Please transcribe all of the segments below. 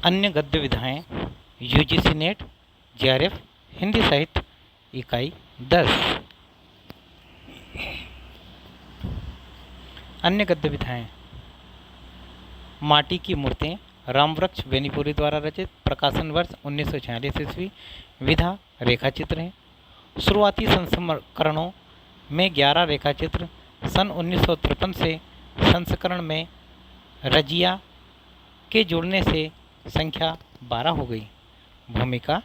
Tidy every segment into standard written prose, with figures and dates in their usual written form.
अन्य गद्य विधाएं UGC net JRF Hindi साहित्य इकाई 10। अन्य गद्य विधाएं माटी की मूर्तें रामवृक्ष बेनीपुरी द्वारा रचित, प्रकाशन वर्ष 1946 ईस्वी, विधा रेखाचित्र है। शुरुआती संस्करणों में 11 रेखाचित्र, सन 1953 से संस्करण में रजिया के जुड़ने से संख्या 12 हो गई। भूमिका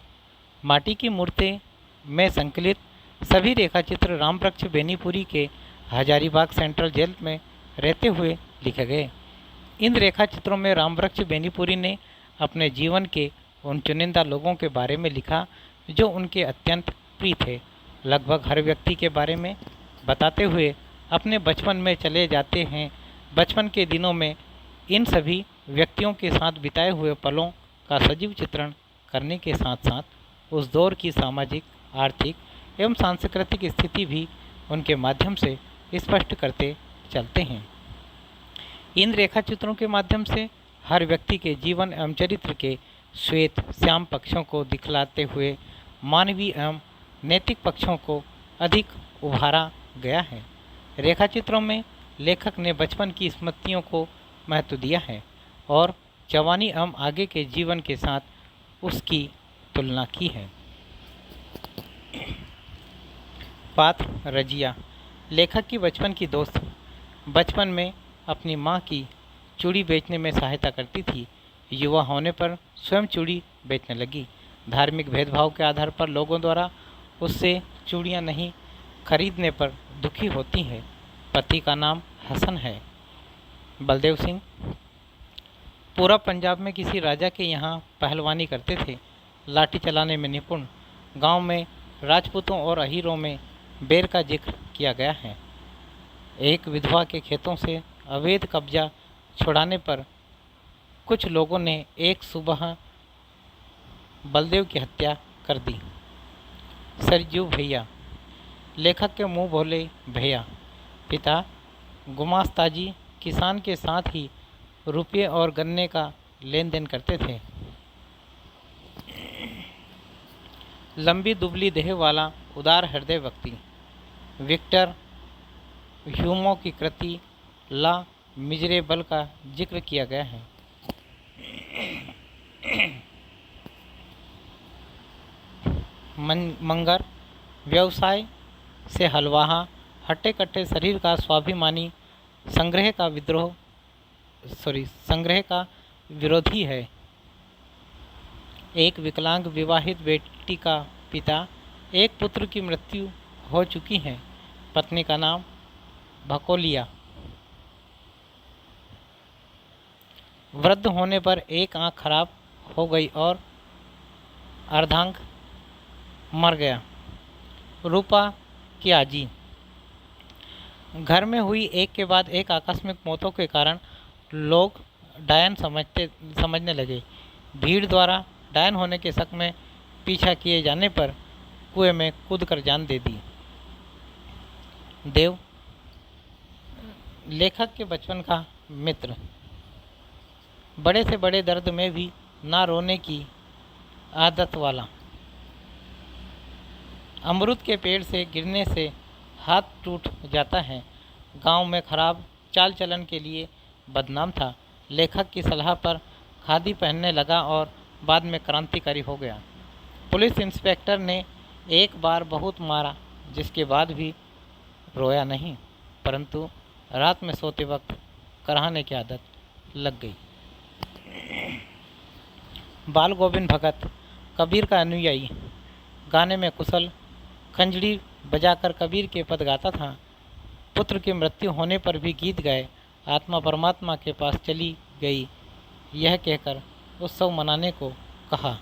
माटी की मूर्तें में संकलित सभी रेखाचित्र रामवृक्ष बेनीपुरी के हजारीबाग सेंट्रल जेल में रहते हुए लिखे गए। इन रेखाचित्रों में रामवृक्ष बेनीपुरी ने अपने जीवन के उन चुनिंदा लोगों के बारे में लिखा जो उनके अत्यंत प्रिय थे। लगभग हर व्यक्ति के बारे में बताते हुए अपने बचपन में चले जाते हैं। बचपन के दिनों में इन सभी व्यक्तियों के साथ बिताए हुए पलों का सजीव चित्रण करने के साथ साथ उस दौर की सामाजिक, आर्थिक एवं सांस्कृतिक स्थिति भी उनके माध्यम से स्पष्ट करते चलते हैं। इन रेखाचित्रों के माध्यम से हर व्यक्ति के जीवन एवं चरित्र के श्वेत श्याम पक्षों को दिखलाते हुए मानवीय एवं नैतिक पक्षों को अधिक उभारा गया है। रेखाचित्रों में लेखक ने बचपन की स्मृतियों को महत्व दिया है और जवानी एवं आगे के जीवन के साथ उसकी तुलना की है। पात्र रजिया लेखक की बचपन की दोस्त, बचपन में अपनी मां की चूड़ी बेचने में सहायता करती थी। युवा होने पर स्वयं चूड़ी बेचने लगी। धार्मिक भेदभाव के आधार पर लोगों द्वारा उससे चूड़ियां नहीं खरीदने पर दुखी होती है। पति का नाम हसन है। बलदेव सिंह पूरा पंजाब में किसी राजा के यहाँ पहलवानी करते थे। लाठी चलाने में निपुण। गांव में राजपूतों और अहीरों में बेर का जिक्र किया गया है। एक विधवा के खेतों से अवैध कब्जा छुड़ाने पर कुछ लोगों ने एक सुबह बलदेव की हत्या कर दी। सरजू भैया लेखक के मुंह भोले भैया। पिता गुमास्ताजी किसान के साथ ही रुपये और गन्ने का लेन देन करते थे। लंबी दुबली देह वाला उदार हृदय व्यक्ति। विक्टर ह्यूमो की कृति ला मिजरेबल का जिक्र किया गया है। मंगर व्यवसाय से हलवाहा, हट्टे कट्टे शरीर का स्वाभिमानी, संग्रह का विरोधी है। एक विकलांग विवाहित बेटी का पिता। एक पुत्र की मृत्यु हो चुकी है। पत्नी का नाम भकोलिया। वृद्ध होने पर एक आंख खराब हो गई और अर्धांग मर गया। रूपा की आजी। घर में हुई एक के बाद एक आकस्मिक मौतों के कारण लोग डायन समझने लगे। भीड़ द्वारा डायन होने के शक में पीछा किए जाने पर कुएं में कूदकर जान दे दी। देव लेखक के बचपन का मित्र। बड़े से बड़े दर्द में भी ना रोने की आदत वाला। अमरूद के पेड़ से गिरने से हाथ टूट जाता है। गांव में खराब चाल चलन के लिए बदनाम था। लेखक की सलाह पर खादी पहनने लगा और बाद में क्रांतिकारी हो गया। पुलिस इंस्पेक्टर ने एक बार बहुत मारा, जिसके बाद भी रोया नहीं, परंतु रात में सोते वक्त कराहने की आदत लग गई। बाल गोविंद भगत कबीर का अनुयायी। गाने में कुशल। खंजड़ी बजाकर कबीर के पद गाता था। पुत्र की मृत्यु होने पर भी गीत गाए। आत्मा परमात्मा के पास चली गई, यह कहकर उत्सव मनाने को कहा।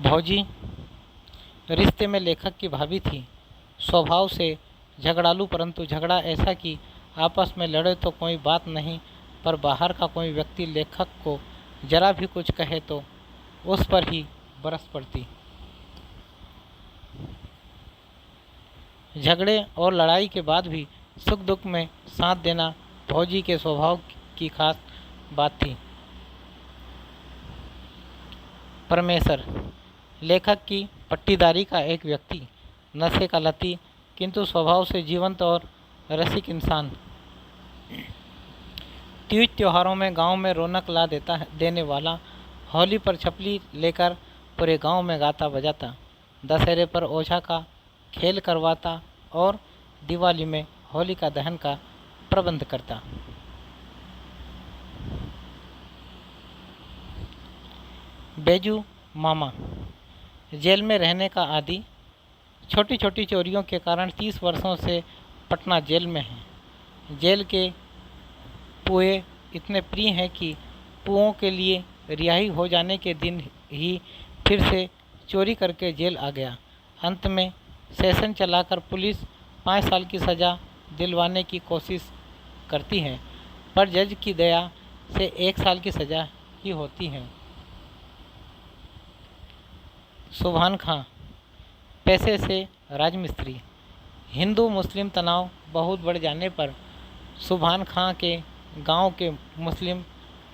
भौजी रिश्ते में लेखक की भाभी थी। स्वभाव से झगड़ालू, परंतु झगड़ा ऐसा कि आपस में लड़े तो कोई बात नहीं, पर बाहर का कोई व्यक्ति लेखक को जरा भी कुछ कहे तो उस पर ही बरस पड़ती। झगड़े और लड़ाई के बाद भी सुख दुख में साथ देना भौजी के स्वभाव की खास बात थी। परमेश्वर, लेखक की पट्टीदारी का एक व्यक्ति, नशे का लती किंतु स्वभाव से जीवंत और रसिक इंसान। तीज त्योहारों में गांव में रौनक ला देने वाला, होली पर छपली लेकर पूरे गांव में गाता बजाता, दशहरे पर ओझा का खेल करवाता और दिवाली में होलिका दहन का प्रबंध करता। बैजू मामा, जेल में रहने का आदी, छोटी छोटी चोरियों के कारण 30 वर्षों से पटना जेल में है। जेल के पुए इतने प्रिय हैं कि पुओं के लिए रिहाई हो जाने के दिन ही फिर से चोरी करके जेल आ गया। अंत में सेशन चलाकर पुलिस 5 साल की सज़ा दिलवाने की कोशिश करती है, पर जज की दया से 1 साल की सज़ा ही होती है। सुभान खां, पैसे से राजमिस्त्री। हिंदू मुस्लिम तनाव बहुत बढ़ जाने पर सुभान खां के गांव के मुस्लिम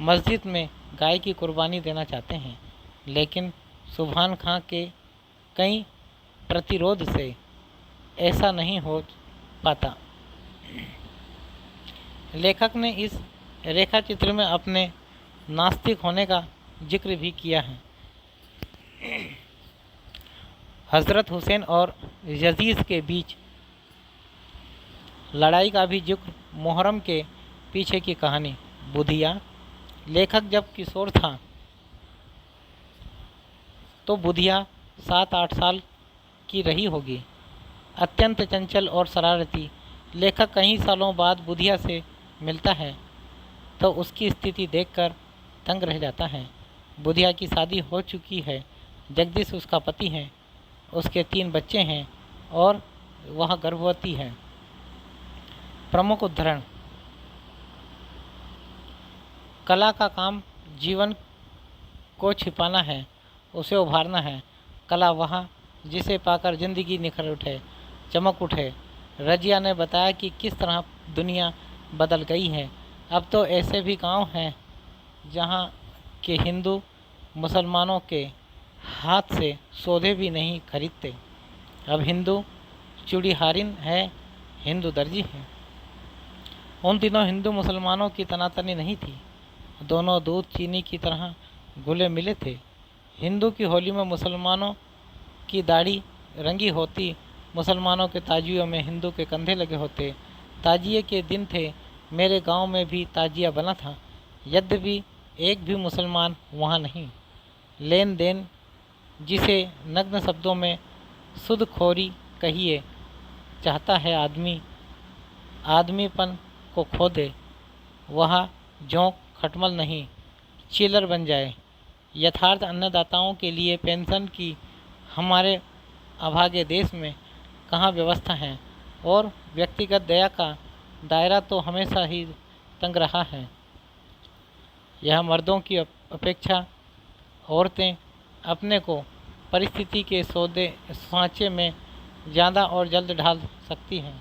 मस्जिद में गाय की कुर्बानी देना चाहते हैं, लेकिन सुभान खां के कई प्रतिरोध से ऐसा नहीं हो पाता। लेखक ने इस रेखाचित्र में अपने नास्तिक होने का जिक्र भी किया है। हज़रत हुसैन और यजीद के बीच लड़ाई का भी जिक्र, मुहर्रम के पीछे की कहानी। बुधिया, लेखक जब किशोर था तो बुधिया 7-8 साल की रही होगी। अत्यंत चंचल और शरारती। लेखक कई सालों बाद बुधिया से मिलता है तो उसकी स्थिति देखकर तंग रह जाता है। बुधिया की शादी हो चुकी है, जगदीश उसका पति है, उसके 3 बच्चे हैं और वह गर्भवती है। प्रमुख उदाहरण: कला का काम जीवन को छिपाना है, उसे उभारना है। कला वह जिसे पाकर जिंदगी निखर उठे, चमक उठे। रजिया ने बताया कि किस तरह दुनिया बदल गई है। अब तो ऐसे भी गांव हैं जहां के हिंदू मुसलमानों के हाथ से सौदे भी नहीं खरीदते। अब हिंदू चूड़ीहारिन है, हिंदू दर्जी है। उन दिनों हिंदू मुसलमानों की तनातनी नहीं थी, दोनों दूध चीनी की तरह घुले मिले थे। हिंदू की होली में मुसलमानों की दाढ़ी रंगी होती, मुसलमानों के ताजियों में हिंदू के कंधे लगे होते। ताजिए के दिन थे, मेरे गांव में भी ताजिया बना था, यद्यपि एक भी मुसलमान वहाँ नहीं। लेन देन, जिसे नग्न शब्दों में सुदखोरी कहिए, चाहता है आदमी आदमीपन को खो दे, वह झोंक खटमल नहीं चिलर बन जाए। यथार्थ अन्नदाताओं के लिए पेंशन की हमारे अभागे देश में कहाँ व्यवस्था है, और व्यक्तिगत दया का दायरा तो हमेशा ही तंग रहा है। यह मर्दों की अपेक्षा औरतें अपने को परिस्थिति के सांचे में ज़्यादा और जल्द ढाल सकती हैं।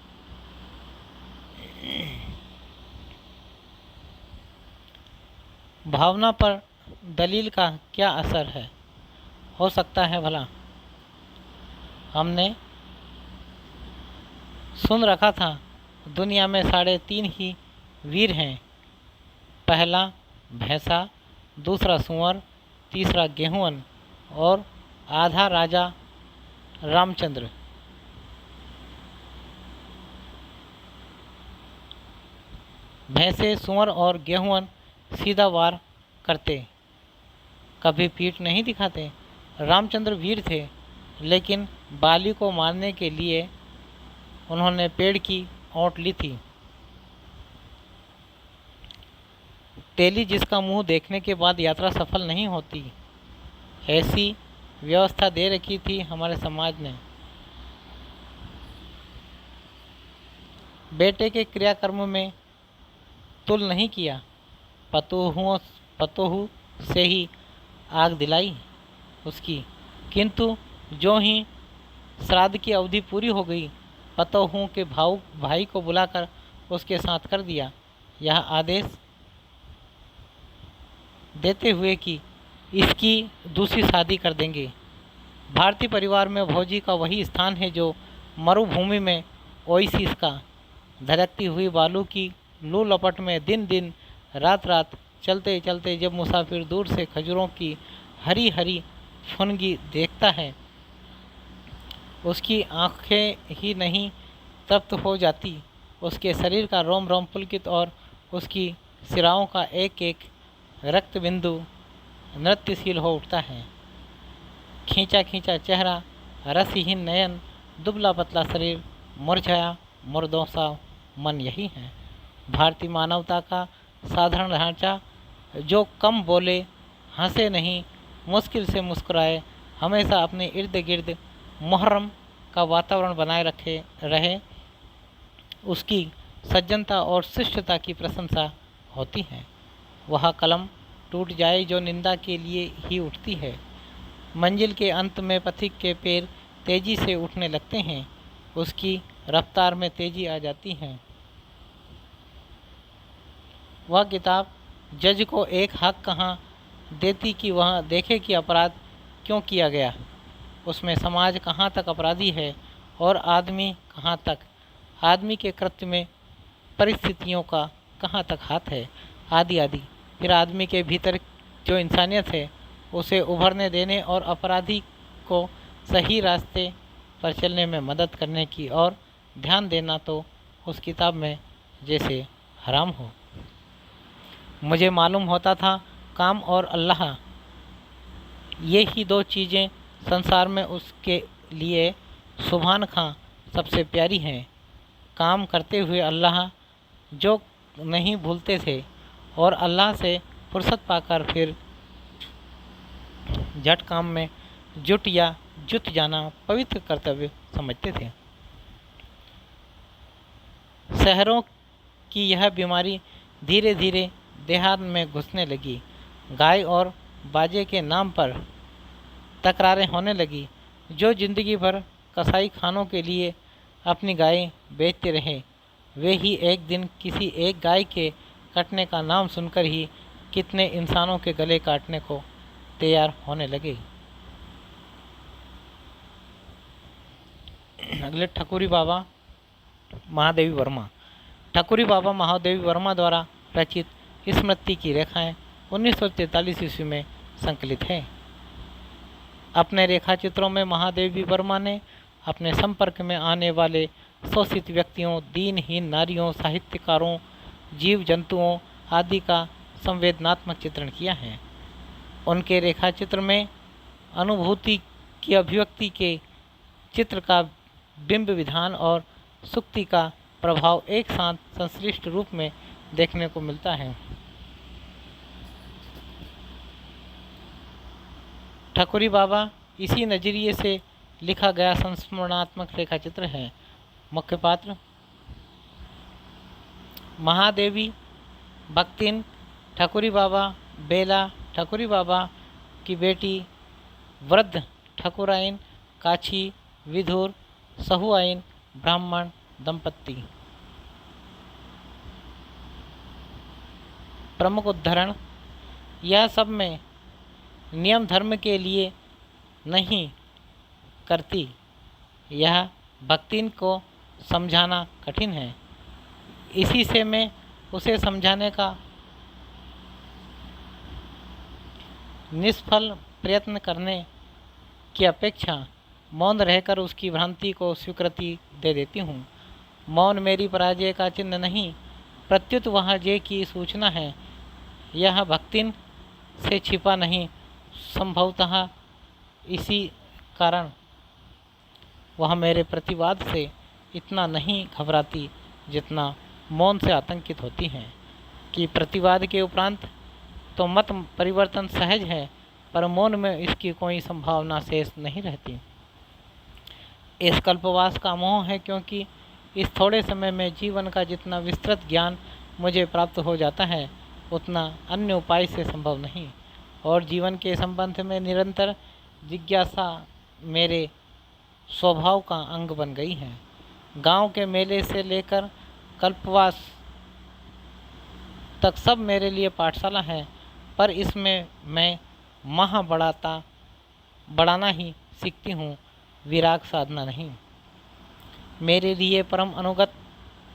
भावना पर दलील का क्या असर है, हो सकता है भला? हमने सुन रखा था दुनिया में 3.5 ही वीर हैं। पहला भैंसा, दूसरा सुअर, तीसरा गेहूं और आधा राजा रामचंद्र। भैंसे, सुअर और गेहूं सीधा वार करते, कभी पीठ नहीं दिखाते। रामचंद्र वीर थे, लेकिन बाली को मारने के लिए उन्होंने पेड़ की ओट ली थी। तेली जिसका मुंह देखने के बाद यात्रा सफल नहीं होती, ऐसी व्यवस्था दे रखी थी हमारे समाज ने। बेटे के क्रियाकर्म में तुल नहीं किया, पतोहू से ही आग दिलाई उसकी, किंतु जो ही श्राद्ध की अवधि पूरी हो गई, पतोहू के भाई को बुलाकर उसके साथ कर दिया। यह आदेश देते हुए कि इसकी दूसरी शादी कर देंगे। भारतीय परिवार में भौजी का वही स्थान है जो मरुभूमि में ओएसिस का, धड़कती हुई बालू की लू लपट में दिन दिन रात रात चलते चलते जब मुसाफिर दूर से खजूरों की हरी हरी फुनगी देखता है, उसकी आंखें ही नहीं तृप्त हो जाती, उसके शरीर का रोम रोम पुलकित और उसकी सिराओं का एक एक रक्त बिंदु नृत्यशील हो उठता है। खींचा खींचा चेहरा, रसहीन नयन, दुबला पतला शरीर, मुरझाया मुर्दों सा मन, यही है भारतीय मानवता का साधारण ढांचा, जो कम बोले, हंसे नहीं, मुश्किल से मुस्कुराए, हमेशा अपने इर्द गिर्द मुहर्रम का वातावरण बनाए रखे रहे, उसकी सज्जनता और शिष्टता की प्रशंसा होती है। वह कलम टूट जाए जो निंदा के लिए ही उठती है। मंजिल के अंत में पथिक के पैर तेजी से उठने लगते हैं, उसकी रफ्तार में तेजी आ जाती है। वह किताब जज को एक हक कहाँ देती कि वह देखे कि अपराध क्यों किया गया, उसमें समाज कहाँ तक अपराधी है और आदमी कहाँ तक, आदमी के कृत्य में परिस्थितियों का कहाँ तक हाथ है, आदि आदि। फिर आदमी के भीतर जो इंसानियत है उसे उभरने देने और अपराधी को सही रास्ते पर चलने में मदद करने की और ध्यान देना तो उस किताब में जैसे हराम हो। मुझे मालूम होता था काम और अल्लाह, ये ही दो चीज़ें संसार में उसके लिए सुभान खां सबसे प्यारी हैं। काम करते हुए अल्लाह जो नहीं भूलते थे और अल्लाह से फुर्सत पाकर फिर झट काम में जुट जाना पवित्र कर्तव्य समझते थे। शहरों की यह बीमारी धीरे धीरे देहात में घुसने लगी। गाय और बाजे के नाम पर तकरारें होने लगी। जो जिंदगी भर कसाई खानों के लिए अपनी गाय बेचते रहे, वे ही एक दिन किसी एक गाय के कटने का नाम सुनकर ही कितने इंसानों के गले काटने को तैयार होने लगे। अगले ठकुरी बाबा महादेवी वर्मा। ठकुरी बाबा महादेवी वर्मा द्वारा रचित स्मृति की रेखाएं 1943 ईस्वी में संकलित है। अपने रेखा चित्रों में महादेवी वर्मा ने अपने संपर्क में आने वाले शोषित व्यक्तियों, दीनहीन नारियों, साहित्यकारों, जीव जंतुओं आदि का संवेदनात्मक चित्रण किया है। उनके रेखा चित्र में अनुभूति की अभिव्यक्ति के चित्र का बिंब विधान और सुक्ति का प्रभाव एक साथ संश्लिष्ट रूप में देखने को मिलता है। ठकुरी बाबा इसी नज़रिए से लिखा गया संस्मरणात्मक रेखा चित्र है। मुख्य पात्र महादेवी, भक्तिन, ठकुरी बाबा, बेला, ठकुरी बाबा की बेटी, वृद्ध ठकुराइन, काछी, विधुर, सहुआइन, ब्राह्मण दंपत्ति। प्रमुख उदाहरण यह सब में नियम धर्म के लिए नहीं करती, यह भक्तिन को समझाना कठिन है। इसी से मैं उसे समझाने का निष्फल प्रयत्न करने की अपेक्षा मौन रहकर उसकी भ्रांति को स्वीकृति दे देती हूँ। मौन मेरी पराजय का चिन्ह नहीं, प्रत्युत वह जय की सूचना है। यह भक्तिन से छिपा नहीं, संभवतः इसी कारण वह मेरे प्रतिवाद से इतना नहीं घबराती जितना मौन से आतंकित होती हैं कि प्रतिवाद के उपरांत तो मत परिवर्तन सहज है, पर मौन में इसकी कोई संभावना शेष नहीं रहती। इस कल्पवास का मोह है, क्योंकि इस थोड़े समय में जीवन का जितना विस्तृत ज्ञान मुझे प्राप्त हो जाता है उतना अन्य उपाय से संभव नहीं, और जीवन के संबंध में निरंतर जिज्ञासा मेरे स्वभाव का अंग बन गई है। गांव के मेले से लेकर कल्पवास तक सब मेरे लिए पाठशाला है, पर इसमें मैं बढ़ाना ही सीखती हूँ, विराग साधना नहीं। मेरे लिए परम अनुगत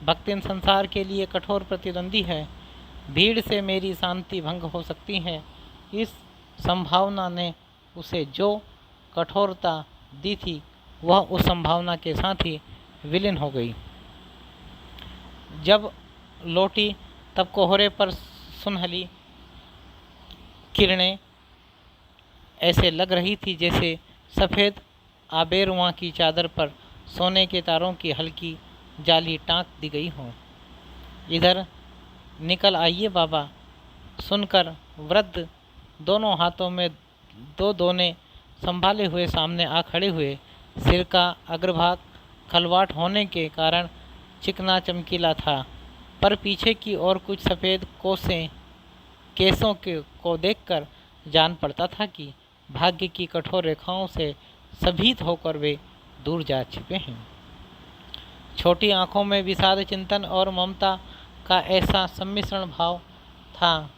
भक्तिन संसार के लिए कठोर प्रतिद्वंदी है। भीड़ से मेरी शांति भंग हो सकती है। इस संभावना ने उसे जो कठोरता दी थी वह उस संभावना के साथ ही विलीन हो गई। जब लौटी तब कोहरे पर सुनहली किरणें ऐसे लग रही थी जैसे सफ़ेद आबेरुआ की चादर पर सोने के तारों की हल्की जाली टाँक दी गई हो। इधर निकल आइए बाबा, सुनकर वृद्ध दोनों हाथों में दो दोने संभाले हुए सामने आ खड़े हुए। सिर का अग्रभाग खलवाट होने के कारण चिकना चमकीला था, पर पीछे की ओर कुछ सफ़ेद केसों को देखकर जान पड़ता था कि भाग्य की कठोर रेखाओं से सभीत होकर वे दूर जा छिपे हैं। छोटी आंखों में विषाद, चिंतन और ममता का ऐसा सम्मिश्रण भाव था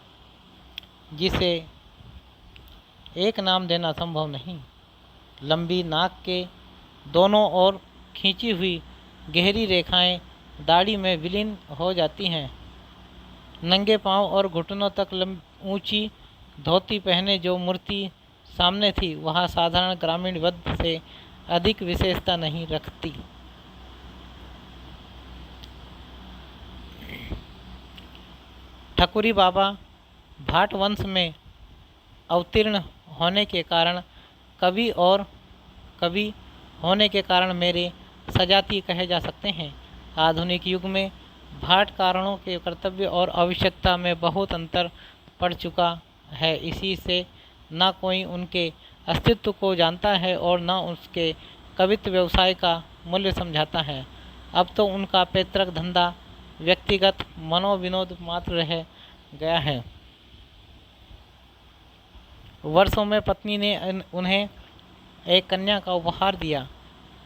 जिसे एक नाम देना संभव नहीं। लंबी नाक के दोनों ओर खींची हुई गहरी रेखाएं दाढ़ी में विलीन हो जाती हैं। नंगे पांव और घुटनों तक ऊंची धोती पहने जो मूर्ति सामने थी वह साधारण ग्रामीण वृद्ध से अधिक विशेषता नहीं रखती। ठकुरी बाबा भाट वंश में अवतीर्ण होने के कारण कवि होने के कारण मेरे सजाती कहे जा सकते हैं। आधुनिक युग में भाटकारों के कर्तव्य और आवश्यकता में बहुत अंतर पड़ चुका है। इसी से न कोई उनके अस्तित्व को जानता है और न उसके कवित्व व्यवसाय का मूल्य समझाता है। अब तो उनका पैतृक धंधा व्यक्तिगत मनोविनोद मात्र रह गया है। वर्षों में पत्नी ने उन्हें एक कन्या का उपहार दिया,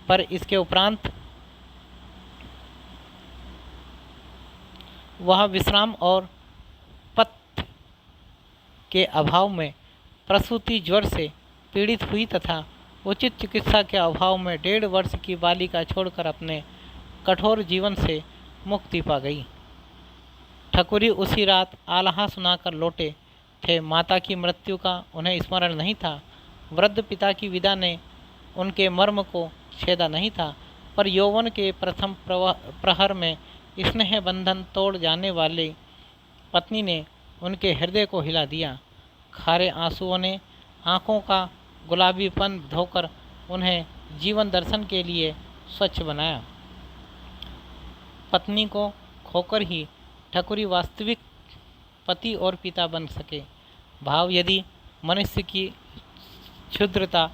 पर इसके उपरांत वह विश्राम और पथ्य के अभाव में प्रसूति ज्वर से पीड़ित हुई तथा उचित चिकित्सा के अभाव में 1.5 वर्ष की बालिका छोड़कर अपने कठोर जीवन से मुक्ति पा गई। ठकुरी उसी रात आल्हा सुनाकर लौटे थे। माता की मृत्यु का उन्हें स्मरण नहीं था। वृद्ध पिता की विदा ने उनके मर्म को छेदा नहीं था, पर यौवन के प्रथम प्रहर में स्नेह बंधन तोड़ जाने वाली पत्नी ने उनके हृदय को हिला दिया। खारे आंसुओं ने आँखों का गुलाबीपन धोकर उन्हें जीवन दर्शन के लिए स्वच्छ बनाया। पत्नी को खोकर ही ठकुरी वास्तविक पति और पिता बन सके। भाव यदि मनुष्य की क्षुद्रता,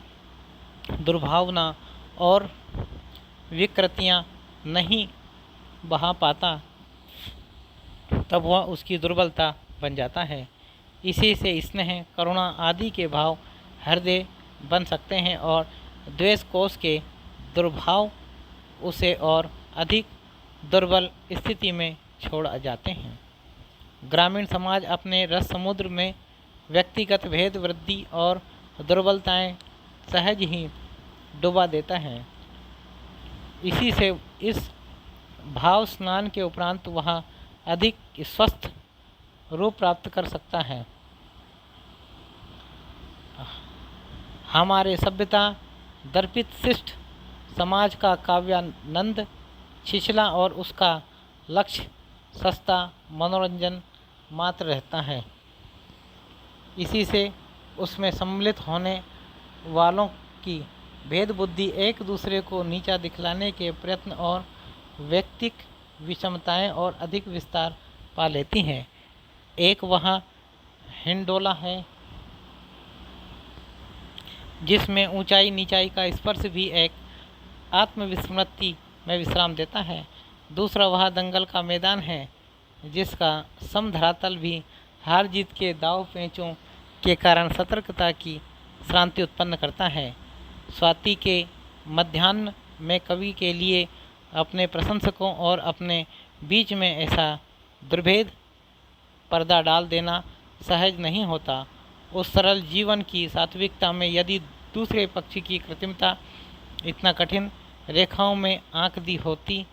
दुर्भावना और विकृतियाँ नहीं बहा पाता तब वह उसकी दुर्बलता बन जाता है। इसी से स्नेह, करुणा आदि के भाव हृदय बन सकते हैं और द्वेष कोष के दुर्भाव उसे और अधिक दुर्बल स्थिति में छोड़ जाते हैं। ग्रामीण समाज अपने रस समुद्र में व्यक्तिगत भेद, वृद्धि और दुर्बलताएं सहज ही डुबा देता है। इसी से इस भाव स्नान के उपरांत वह अधिक स्वस्थ रूप प्राप्त कर सकता है। हमारे सभ्यता दर्पित शिष्ट समाज का काव्यानंद छिछला और उसका लक्ष्य सस्ता मनोरंजन मात्र रहता है। इसी से उसमें सम्मिलित होने वालों की भेद बुद्धि एक दूसरे को नीचा दिखलाने के प्रयत्न और व्यक्तिक विषमताएं और अधिक विस्तार पा लेती हैं। एक वहाँ हिंडोला है जिसमें ऊंचाई नीचाई का स्पर्श भी एक आत्मविस्मृति में विश्राम देता है। दूसरा वह दंगल का मैदान है जिसका समधरातल भी हार जीत के दाव पेचों के कारण सतर्कता की श्रांति उत्पन्न करता है। स्वाति के मध्याह्न में कवि के लिए अपने प्रशंसकों और अपने बीच में ऐसा दुर्भेद पर्दा डाल देना सहज नहीं होता। उस सरल जीवन की सात्विकता में यदि दूसरे पक्षी की कृत्रिमता इतना कठिन रेखाओं में आंक दी होती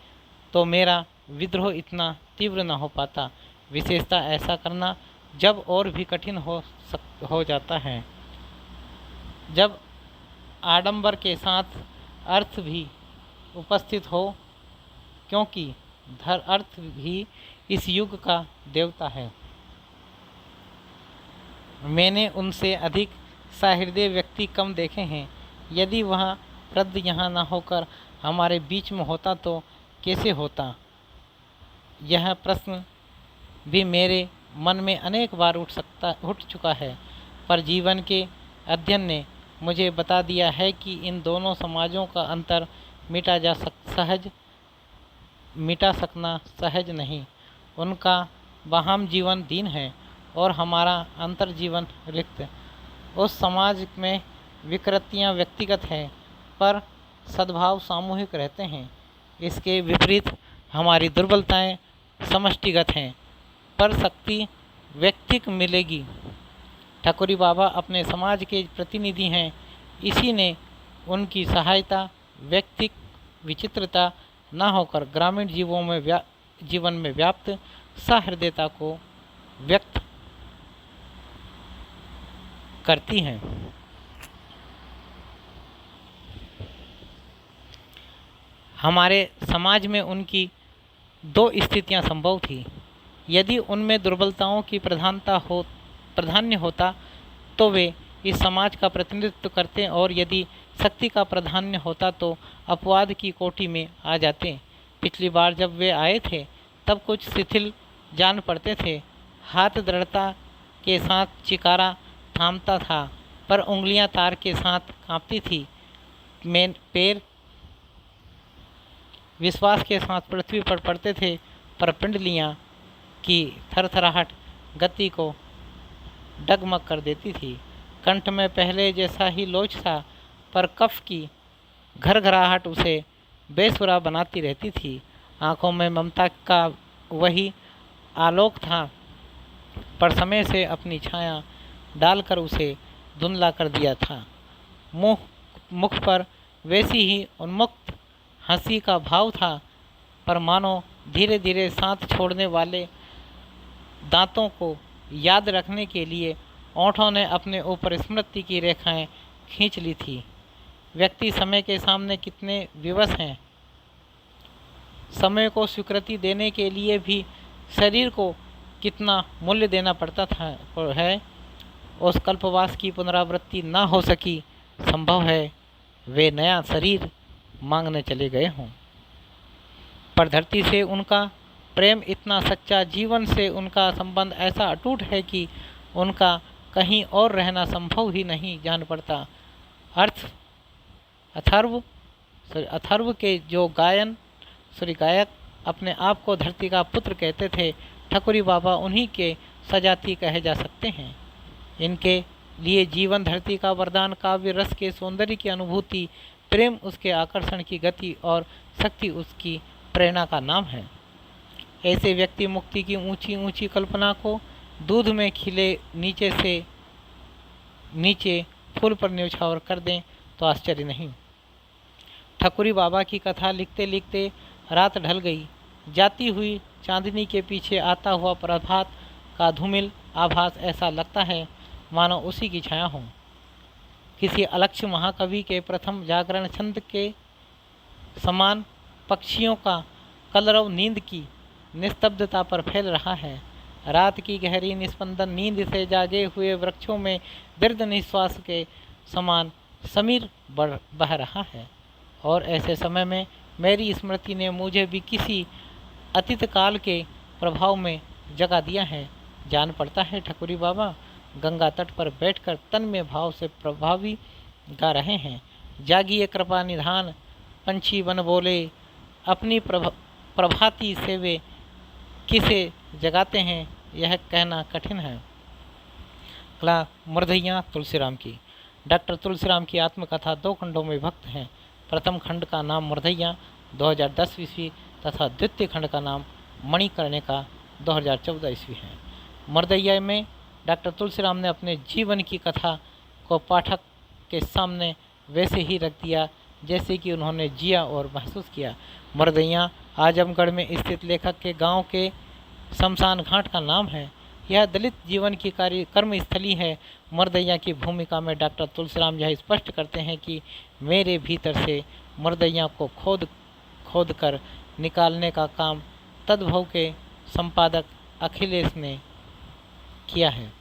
तो मेरा विद्रोह इतना तीव्र न हो पाता। विशेषता ऐसा करना जब और भी कठिन हो जाता है, जब आडंबर के साथ अर्थ भी उपस्थित हो, क्योंकि अर्थ भी इस युग का देवता है। मैंने उनसे अधिक सहृदय व्यक्ति कम देखे हैं। यदि वह वृद्ध यहाँ न होकर हमारे बीच में होता तो कैसे होता? यह प्रश्न भी मेरे मन में अनेक बार उठ चुका है, पर जीवन के अध्ययन ने मुझे बता दिया है कि इन दोनों समाजों का अंतर मिटा सकना सहज नहीं। उनका बाहम जीवन दीन है और हमारा अंतर जीवन रिक्त। उस समाज में विकृतियाँ व्यक्तिगत हैं, पर सद्भाव सामूहिक रहते हैं। इसके विपरीत हमारी दुर्बलताएं समष्टिगत हैं, पर शक्ति व्यक्तिक मिलेगी। ठाकुरी बाबा अपने समाज के प्रतिनिधि हैं, इसी ने उनकी सहायता व्यक्तिक विचित्रता न होकर ग्रामीण जीवन में व्याप्त सहृदयता को व्यक्त करती हैं। हमारे समाज में उनकी दो स्थितियां संभव थी। यदि उनमें दुर्बलताओं की प्राधान्य होता तो वे इस समाज का प्रतिनिधित्व करते, और यदि शक्ति का प्राधान्य होता तो अपवाद की कोटि में आ जाते। पिछली बार जब वे आए थे तब कुछ शिथिल जान पड़ते थे। हाथ दृढ़ता के साथ चिकारा थामता था, पर उंगलियां तार के साथ कांपती थी। पैर विश्वास के साथ पृथ्वी पर पड़ते थे, पर पिंडलियां की थरथराहट गति को डगमग कर देती थी। कंठ में पहले जैसा ही लोच था, पर कफ की घरघराहट उसे बेसुरा बनाती रहती थी। आंखों में ममता का वही आलोक था, पर समय से अपनी छाया डालकर उसे धुंधला कर दिया था। मुख पर वैसी ही उन्मुक्त हंसी का भाव था, पर मानो धीरे धीरे सांस छोड़ने वाले दांतों को याद रखने के लिए ओंठों ने अपने ऊपर स्मृति की रेखाएं खींच ली थी। व्यक्ति समय के सामने कितने विवश हैं। समय को स्वीकृति देने के लिए भी शरीर को कितना मूल्य देना पड़ता है। उस कल्पवास की पुनरावृत्ति न हो सकी। संभव है वे नया शरीर मांगने चले गए हों, पर धरती से उनका प्रेम इतना सच्चा, जीवन से उनका संबंध ऐसा अटूट है कि उनका कहीं और रहना संभव ही नहीं जान पड़ता। अथर्व के जो गायक अपने आप को धरती का पुत्र कहते थे, ठकुरी बाबा उन्हीं के सजाती कहे जा सकते हैं। इनके लिए जीवन धरती का वरदान, काव्य रस के सौंदर्य की अनुभूति, प्रेम उसके आकर्षण की गति और शक्ति उसकी प्रेरणा का नाम है। ऐसे व्यक्ति मुक्ति की ऊंची ऊंची कल्पना को दूध में खिले नीचे से नीचे फूल पर न्यौछावर कर दें तो आश्चर्य नहीं। ठकुरी बाबा की कथा लिखते लिखते रात ढल गई। जाती हुई चांदनी के पीछे आता हुआ प्रभात का धूमिल आभास ऐसा लगता है मानो उसी की छाया हो। किसी अलक्ष्य महाकवि के प्रथम जागरण छंद के समान पक्षियों का कलरव नींद की निस्तब्धता पर फैल रहा है। रात की गहरी निस्पंदन नींद से जागे हुए वृक्षों में दीर्घ निश्वास के समान समीर बह रहा है। और ऐसे समय में मेरी स्मृति ने मुझे भी किसी अतीत काल के प्रभाव में जगा दिया है। जान पड़ता है ठकुरी बाबा गंगा तट पर बैठकर तन में भाव से प्रभावी गा रहे हैं। जागिए कृपा निधान, पंछी बन बोले, अपनी प्रभाती से वे किसे जगाते हैं यह कहना कठिन है। कला मुरधैया तुलसीराम की। डॉक्टर तुलसीराम की आत्मकथा 2 खंडों में विभक्त हैं। प्रथम खंड का नाम मुरधैया 2010 ईस्वी तथा द्वितीय खंड का नाम मणिकर्णिका 2014 ईस्वी है। मुरधैया में डॉक्टर तुलसीराम ने अपने जीवन की कथा को पाठक के सामने वैसे ही रख दिया जैसे कि उन्होंने जिया और महसूस किया। मरदैया आजमगढ़ में स्थित लेखक के गांव के शमशान घाट का नाम है। यह दलित जीवन की कर्मस्थली है। मरदैया की भूमिका में डॉक्टर तुलसीराम यह स्पष्ट करते हैं कि मेरे भीतर से मरदैया को खोद खोद कर निकालने का काम तद्भव के संपादक अखिलेश ने किया है।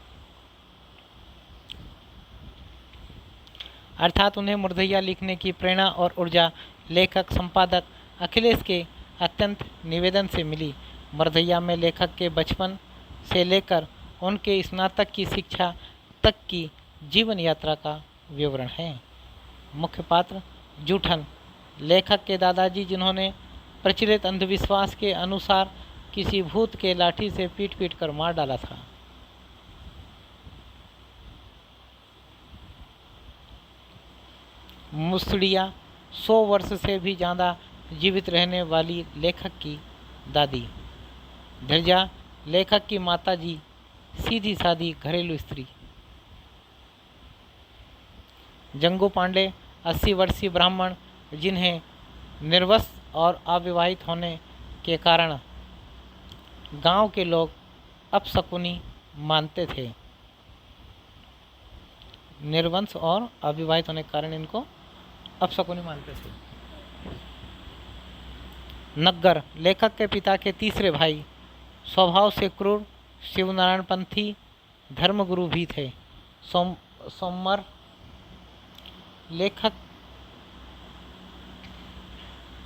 अर्थात उन्हें मुर्दैया लिखने की प्रेरणा और ऊर्जा लेखक संपादक अखिलेश के अत्यंत निवेदन से मिली। मुर्दैया में लेखक के बचपन से लेकर उनके स्नातक की शिक्षा तक की जीवन यात्रा का विवरण है। मुख्य पात्र जूठन, लेखक के दादाजी जिन्होंने प्रचलित अंधविश्वास के अनुसार किसी भूत के लाठी से पीट पीट कर मार डाला था। मुसड़िया 100 वर्ष से भी ज़्यादा जीवित रहने वाली लेखक की दादी। धीरजा, लेखक की माताजी, सीधी सादी घरेलू स्त्री। जंगू पांडे 80 वर्षीय ब्राह्मण जिन्हें निर्वस्त्र और अविवाहित होने के कारण गांव के लोग अपशकुनी मानते थे। निर्वंश और अविवाहित होने के कारण इनको अपशकुनी मानते थे। नग्गर, लेखक के पिता के तीसरे भाई, स्वभाव से क्रूर, शिवनारायण पंथी धर्मगुरु भी थे। सोमर,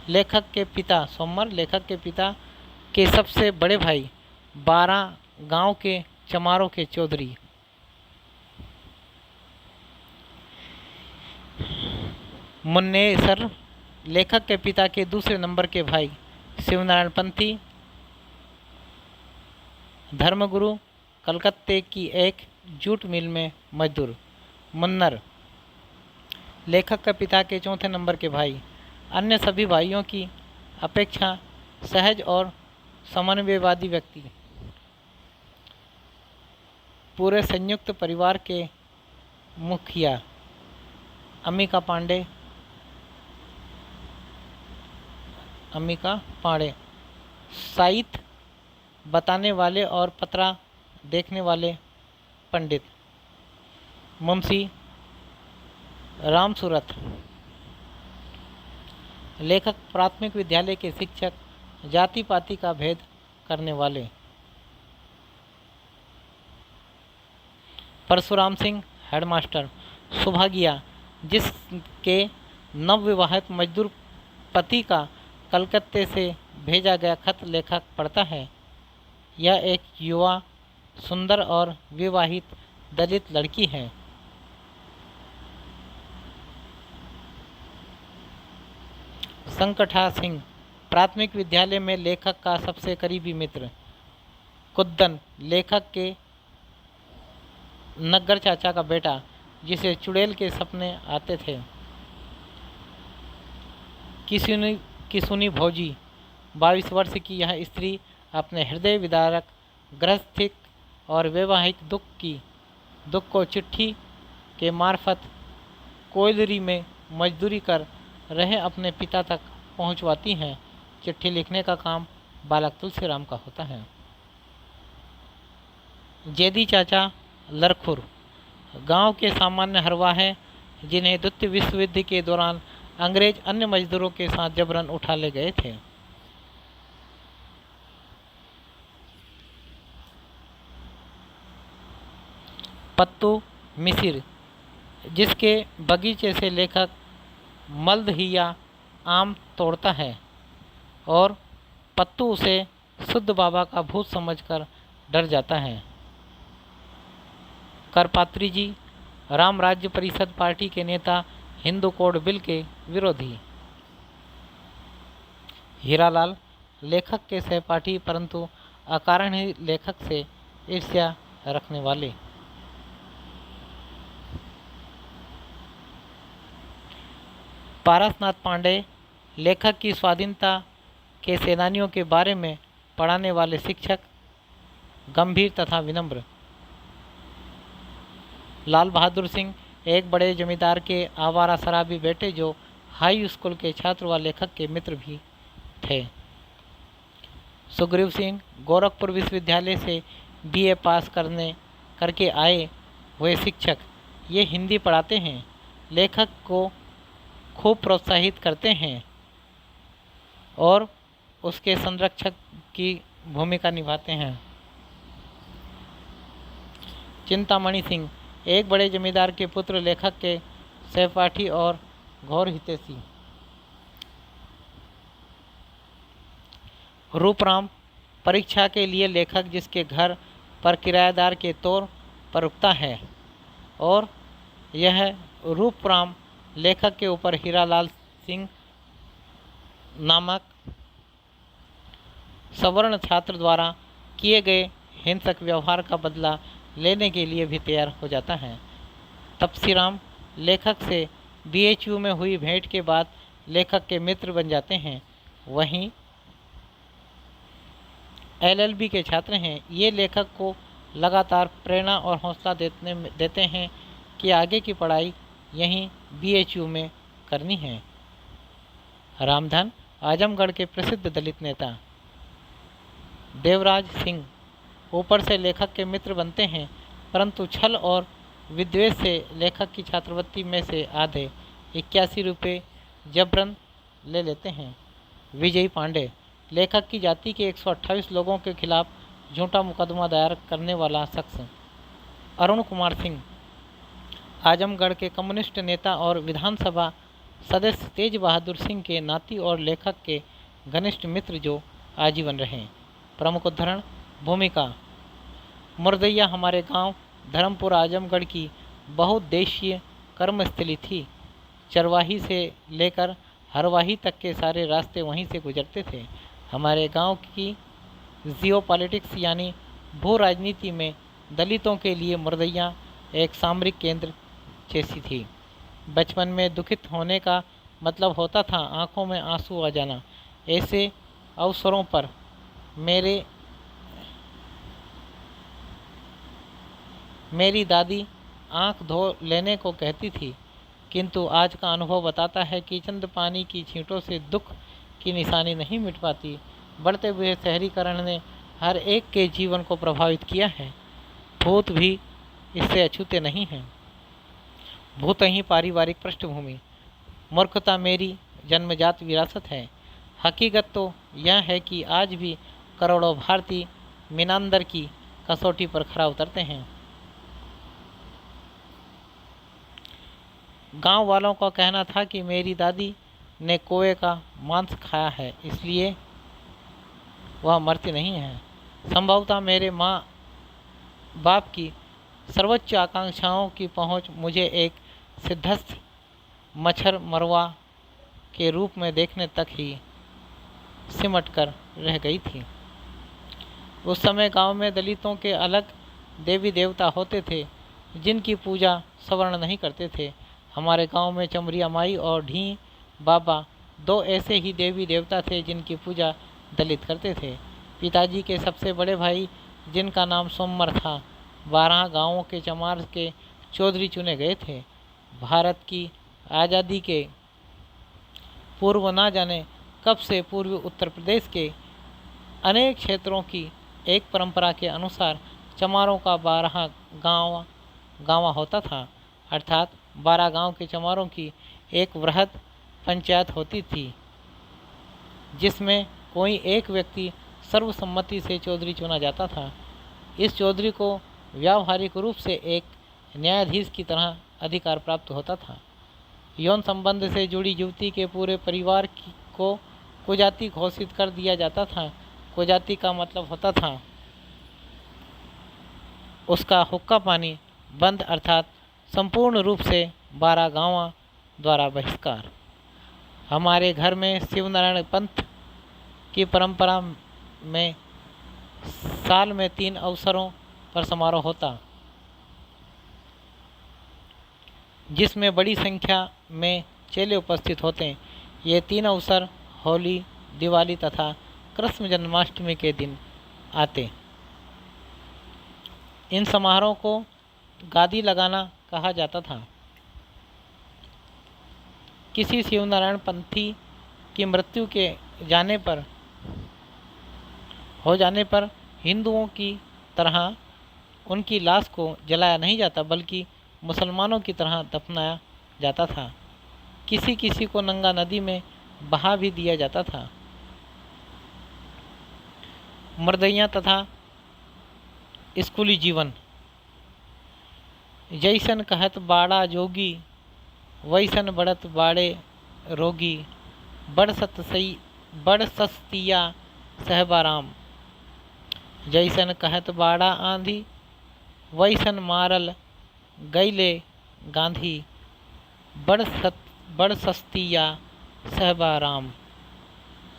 लेखक के पिता के सबसे बड़े भाई, 12 गांव के चमारों के चौधरी। मुन्नेसर, लेखक के पिता के दूसरे नंबर के भाई, शिवनारायण पंथी धर्मगुरु, कलकत्ते की एक जूट मिल में मजदूर। मुन्नर, लेखक के पिता के चौथे नंबर के भाई, अन्य सभी भाइयों की अपेक्षा सहज और समन्वयवादी व्यक्ति, पूरे संयुक्त परिवार के मुखिया। अम्बिका पांडे, साहित्य बताने वाले और पत्रा देखने वाले पंडित। मुंशी रामसूरत, लेखक प्राथमिक विद्यालय के शिक्षक, जाति पाति का भेद करने वाले। परशुराम सिंह, हेडमास्टर। सुभागिया, जिसके नवविवाहित मजदूर पति का कलकत्ते से भेजा गया खत लेखक पढ़ता है। यह एक युवा, सुंदर और विवाहित दलित लड़की है। संकठा सिंह, प्राथमिक विद्यालय में लेखक का सबसे करीबी मित्र। कुद्दन, लेखक के नग्गर चाचा का बेटा, जिसे चुड़ैल के सपने आते थे। किसुनी भौजी, 22 वर्ष की यह स्त्री अपने हृदय विदारक गृहस्थिक और वैवाहिक दुख को चिट्ठी के मार्फत कोयलरी में मजदूरी कर रहे अपने पिता तक पहुंचवाती हैं। चिट्ठी लिखने का काम बालक तुलसीराम का होता है। जेदी चाचा लरखुर, गांव के सामान्य हरवा है जिन्हें द्वितीय विश्व युद्ध के दौरान अंग्रेज अन्य मजदूरों के साथ जबरन उठा ले गए थे। पत्तू मिसिर, जिसके बगीचे से लेखक मल्दहिया आम तोड़ता है और पत्तू उसे शुद्ध बाबा का भूत समझकर डर जाता है। करपात्री जी, राम राज्य परिषद पार्टी के नेता, हिंदू कोड बिल के विरोधी। हीरालाल, लेखक के सहपाठी परंतु अकारण ही लेखक से ईर्ष्या रखने वाले। पारसनाथ पांडे, लेखक की स्वाधीनता के सेनानियों के बारे में पढ़ाने वाले शिक्षक, गंभीर तथा विनम्र। लाल बहादुर सिंह एक बड़े जमींदार के आवारा शराबी बेटे जो हाई स्कूल के छात्र व लेखक के मित्र भी थे। सुग्रीव सिंह गोरखपुर विश्वविद्यालय से बीए पास करके आए हुए शिक्षक। ये हिंदी पढ़ाते हैं, लेखक को खूब प्रोत्साहित करते हैं और उसके संरक्षक की भूमिका निभाते हैं। चिंतामणि सिंह एक बड़े जमींदार के पुत्र, लेखक के सहपाठी और घोर हितैषी। रूपराम परीक्षा के लिए लेखक जिसके घर पर किराएदार के तौर पर रुकता है, और यह रूपराम लेखक के ऊपर हीरालाल सिंह नामक सवर्ण छात्र द्वारा किए गए हिंसक व्यवहार का बदला लेने के लिए भी तैयार हो जाता है। तपसीराम लेखक से बीएचयू में हुई भेंट के बाद लेखक के मित्र बन जाते हैं। वहीं एलएलबी के छात्र हैं। ये लेखक को लगातार प्रेरणा और हौसला देते हैं कि आगे की पढ़ाई यहीं बीएचयू में करनी है। रामधन आजमगढ़ के प्रसिद्ध दलित नेता। देवराज सिंह ऊपर से लेखक के मित्र बनते हैं, परंतु छल और विद्वेष से लेखक की छात्रवृत्ति में से आधे 81 रुपये जबरन ले लेते हैं। विजय पांडे लेखक की जाति के 128 लोगों के खिलाफ झूठा मुकदमा दायर करने वाला शख्स। अरुण कुमार सिंह आजमगढ़ के कम्युनिस्ट नेता और विधानसभा सदस्य तेज बहादुर सिंह के नाती और लेखक के घनिष्ठ मित्र जो आजीवन रहे। प्रमुख उदाहरण भूमिका। मुरदैया हमारे गांव धर्मपुर आजमगढ़ की बहुउद्देशीय कर्मस्थली थी। चरवाही से लेकर हरवाही तक के सारे रास्ते वहीं से गुजरते थे। हमारे गांव की जियोपॉलिटिक्स यानी भू राजनीति में दलितों के लिए मुरदैया एक सामरिक केंद्र जैसी थी। बचपन में दुखित होने का मतलब होता था आंखों में आंसू आ जाना। ऐसे अवसरों पर मेरी दादी आंख धो लेने को कहती थी, किंतु आज का अनुभव बताता है कि चंद पानी की छींटों से दुख की निशानी नहीं मिट पाती। बढ़ते हुए शहरीकरण ने हर एक के जीवन को प्रभावित किया है। भूत भी इससे अछूते नहीं हैं। भूत ही पारिवारिक पृष्ठभूमि। मूर्खता मेरी जन्मजात विरासत है। हकीकत तो यह है कि आज भी करोड़ों भारतीय मीनांदर की कसौटी पर खरा उतरते हैं। गांव वालों का कहना था कि मेरी दादी ने कौवे का मांस खाया है, इसलिए वह मरती नहीं है। संभवतः मेरे माँ बाप की सर्वोच्च आकांक्षाओं की पहुंच मुझे एक सिद्धस्थ मच्छर मरवा के रूप में देखने तक ही सिमट कर रह गई थी। उस समय गांव में दलितों के अलग देवी देवता होते थे जिनकी पूजा सवर्ण नहीं करते थे। हमारे गांव में चमरिया माई और ढी बाबा दो ऐसे ही देवी देवता थे जिनकी पूजा दलित करते थे। पिताजी के सबसे बड़े भाई जिनका नाम सोमवार था 12 गांवों के चमार के चौधरी चुने गए थे। भारत की आज़ादी के पूर्व ना जाने कब से पूर्वी उत्तर प्रदेश के अनेक क्षेत्रों की एक परंपरा के अनुसार चमारों का 12 गाँव होता था, अर्थात 12 गांव के चमारों की एक वृहद पंचायत होती थी जिसमें कोई एक व्यक्ति सर्वसम्मति से चौधरी चुना जाता था। इस चौधरी को व्यावहारिक रूप से एक न्यायाधीश की तरह अधिकार प्राप्त होता था। यौन संबंध से जुड़ी युवती के पूरे परिवार को कुजाति घोषित कर दिया जाता था। कुजाति का मतलब होता था उसका हुक्का पानी बंद, अर्थात संपूर्ण रूप से 12 गांव द्वारा बहिष्कार। हमारे घर में शिवनारायण पंथ की परंपरा में साल में 3 अवसरों पर समारोह होता, जिसमें बड़ी संख्या में चेले उपस्थित होते। ये 3 अवसर होली, दिवाली तथा कृष्ण जन्माष्टमी के दिन आते। इन समारोह को गादी लगाना कहा जाता था। किसी शिवनारायण पंथी की मृत्यु के हो जाने पर हिंदुओं की तरह उनकी लाश को जलाया नहीं जाता, बल्कि मुसलमानों की तरह दफनाया जाता था। किसी किसी को नंगा नदी में बहा भी दिया जाता था। मर्दैया तथा स्कूली जीवन। जैसन कहत बाड़ा जोगी, वैसन बढ़त बाड़े रोगी। बड़ सस्तिया सहबाराम। जैसन कहत बाड़ा आंधी, वैसन मारल गैले गांधी। बड़ सस्तिया सहबाराम।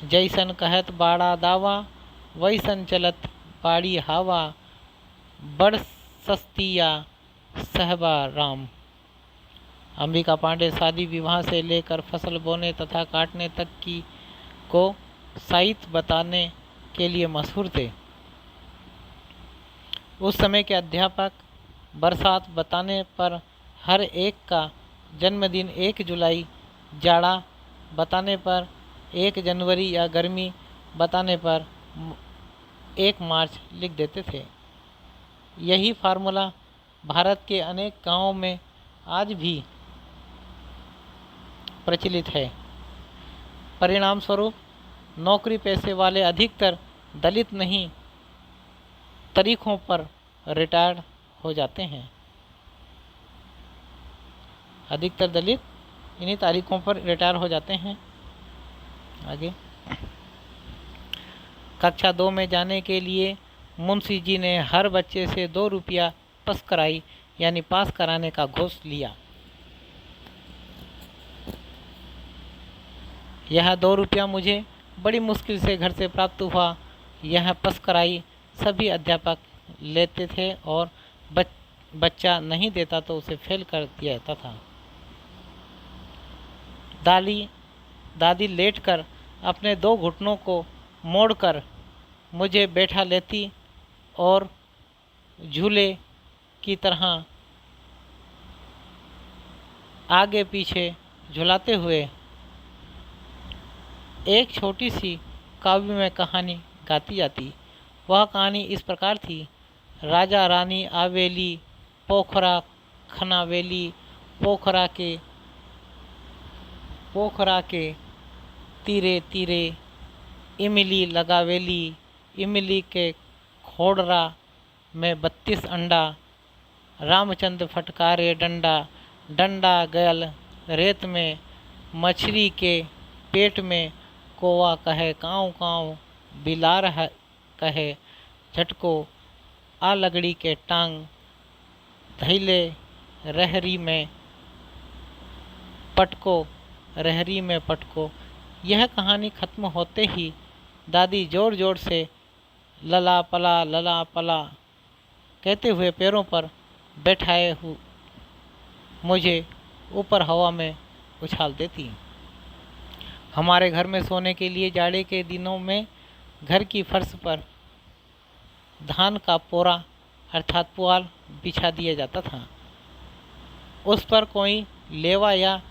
जैसन कहत बाड़ा दावा, वैसन चलत बाड़ी हवा। बड़ सस्तिया सहबाराम। अंबिका पांडे शादी विवाह से लेकर फसल बोने तथा काटने तक की को साहित्य बताने के लिए मशहूर थे। उस समय के अध्यापक बरसात बताने पर हर एक का जन्मदिन 1 जुलाई, जाड़ा बताने पर 1 जनवरी या गर्मी बताने पर 1 मार्च लिख देते थे। यही फार्मूला भारत के अनेक गांवों में आज भी प्रचलित है। परिणाम स्वरूप नौकरी पेशे वाले अधिकतर दलित नहीं तारीखों पर रिटायर्ड हो जाते हैं। अधिकतर दलित इन्हीं तारीखों पर रिटायर हो जाते हैं। आगे कक्षा 2 में जाने के लिए मुंशी जी ने हर बच्चे से 2 रुपया पस्कराई यानी पास कराने का घूस लिया। यह 2 रुपया मुझे बड़ी मुश्किल से घर से प्राप्त हुआ। यह पस्कराई सभी अध्यापक लेते थे और बच्चा नहीं देता तो उसे फेल कर दिया जाता था। दादी लेटकर अपने 2 घुटनों को मोड़कर मुझे बैठा लेती और झूले की तरह आगे पीछे झुलाते हुए एक छोटी सी काव्य में कहानी गाती जाती। वह कहानी इस प्रकार थी। राजा रानी आवेली, पोखरा खनावेली। पोखरा के तीरे तीरे इमली लगावेली। इमली के खोड़रा में 32 अंडा। रामचंद्र फटकारे डंडा, डंडा गयल रेत में। मछली के पेट में कोवा कहे काँव काँव। बिलार कहे झटको आ लगड़ी के टांग। धैले रहरी में पटको। यह कहानी खत्म होते ही दादी जोर जोर से लला पला कहते हुए पैरों पर बैठाए मुझे ऊपर हवा में उछाल देती। हमारे घर में सोने के लिए जाड़े के दिनों में घर की फर्श पर धान का पोरा अर्थात पुआल बिछा दिया जाता था। उस पर कोई लेवा या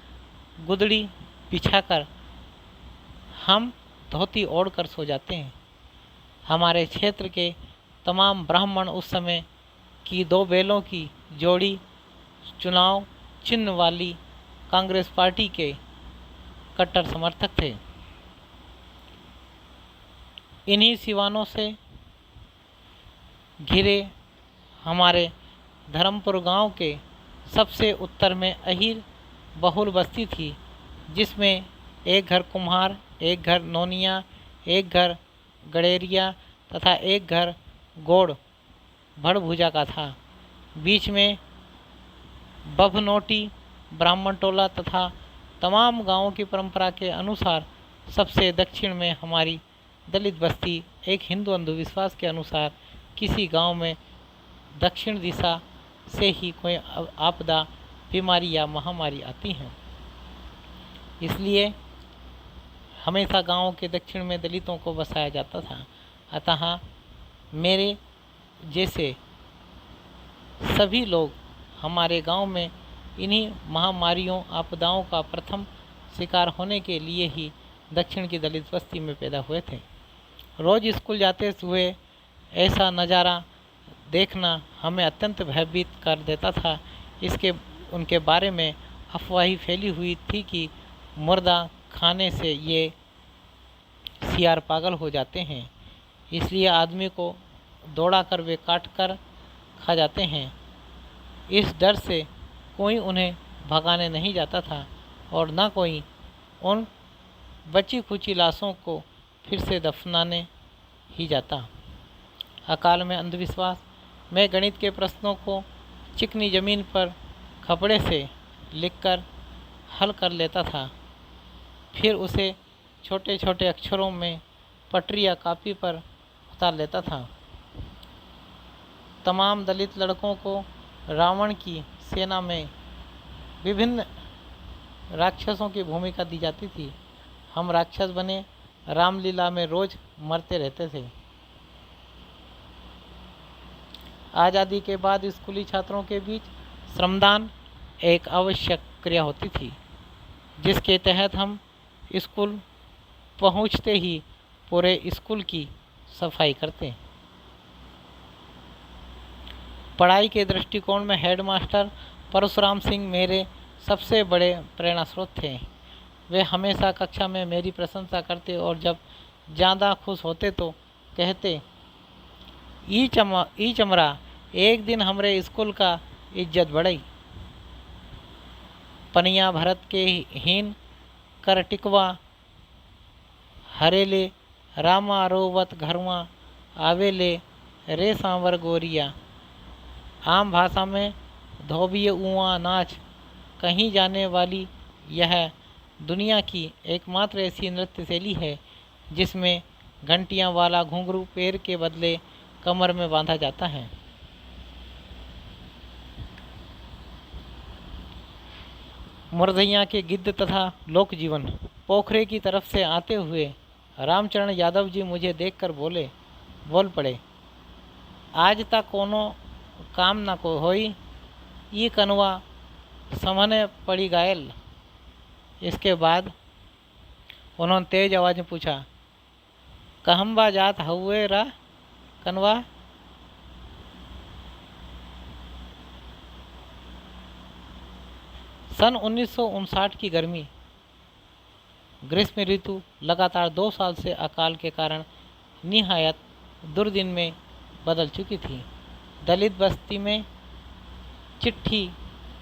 गुदड़ी बिछाकर हम धोती ओढ़कर सो जाते हैं। हमारे क्षेत्र के तमाम ब्राह्मण उस समय की 2 बैलों की जोड़ी चुनाव चिन्ह वाली कांग्रेस पार्टी के कट्टर समर्थक थे। इन्हीं सिवानों से घिरे हमारे धर्मपुर गांव के सबसे उत्तर में अहीर बहुल बस्ती थी, जिसमें एक घर कुम्हार, एक घर नोनिया, एक घर गड़ेरिया तथा एक घर गोड़ भड़भुजा का था। बीच में बभनोटी ब्राह्मण टोला तथा तमाम गांवों की परंपरा के अनुसार सबसे दक्षिण में हमारी दलित बस्ती। एक हिंदू अंधविश्वास के अनुसार किसी गांव में दक्षिण दिशा से ही कोई आपदा, बीमारी या महामारी आती है, इसलिए हमेशा गांव के दक्षिण में दलितों को बसाया जाता था। अतः मेरे जैसे सभी लोग हमारे गांव में इन्हीं महामारियों आपदाओं का प्रथम शिकार होने के लिए ही दक्षिण की दलित बस्ती में पैदा हुए थे। रोज़ स्कूल जाते हुए ऐसा नज़ारा देखना हमें अत्यंत भयभीत कर देता था। इसके उनके बारे में अफवाही फैली हुई थी कि मुर्दा खाने से ये सियार पागल हो जाते हैं, इसलिए आदमी को दौड़ा कर वे काट कर खा जाते हैं। इस डर से कोई उन्हें भगाने नहीं जाता था और न कोई उन बची खुची लाशों को फिर से दफनाने ही जाता। अकाल में अंधविश्वास। मैं गणित के प्रश्नों को चिकनी ज़मीन पर खपड़े से लिखकर हल कर लेता था, फिर उसे छोटे छोटे अक्षरों में पटरी या कापी पर उतार लेता था। तमाम दलित लड़कों को रावण की सेना में विभिन्न राक्षसों की भूमिका दी जाती थी। हम राक्षस बने रामलीला में रोज मरते रहते थे। आज़ादी के बाद स्कूली छात्रों के बीच श्रमदान एक आवश्यक क्रिया होती थी, जिसके तहत हम स्कूल पहुंचते ही पूरे स्कूल की सफाई करते। पढ़ाई के दृष्टिकोण में हेडमास्टर परशुराम सिंह मेरे सबसे बड़े प्रेरणा स्रोत थे। वे हमेशा कक्षा में मेरी प्रशंसा करते और जब ज़्यादा खुश होते तो कहते, ई चमरा, एक दिन हमरे स्कूल का इज्जत बढ़ई। पनिया भरत के हीन कर टिकवा, हरेले रामा रोवत घरवा, आवेले रे सांवर गोरिया। आम भाषा में धोबिये उआ नाच कहीं जाने वाली यह दुनिया की एकमात्र ऐसी नृत्य शैली है जिसमें घंटियां वाला घुंघरू पैर के बदले कमर में बांधा जाता है। मुरधैया के गिद्ध तथा लोक जीवन। पोखरे की तरफ से आते हुए रामचरण यादव जी मुझे देखकर बोल पड़े, आज तक कोनो काम न को होई, ये कनवा समने पड़ी गायल। इसके बाद उन्होंने तेज आवाज़ में पूछा, कहम्बा जात हुए रा कनवा। सन 1959 की गर्मी ग्रीष्म ऋतु लगातार 2 साल से अकाल के कारण निहायत दुर्दिन में बदल चुकी थी। दलित बस्ती में चिट्ठी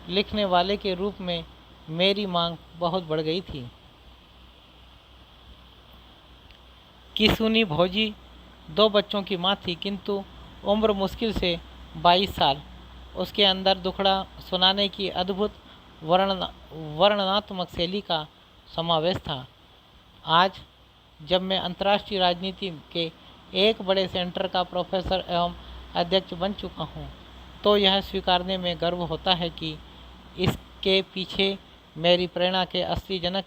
लिखने वाले के रूप में मेरी मांग बहुत बढ़ गई थी। किसुनी भौजी 2 बच्चों की माँ थी, किंतु उम्र मुश्किल से 22 साल। उसके अंदर दुखड़ा सुनाने की अद्भुत वर्णनात्मक शैली का समावेश था। आज जब मैं अंतर्राष्ट्रीय राजनीति के एक बड़े सेंटर का प्रोफेसर एवं अध्यक्ष बन चुका हूँ, तो यह स्वीकारने में गर्व होता है कि इसके पीछे मेरी प्रेरणा के असली जनक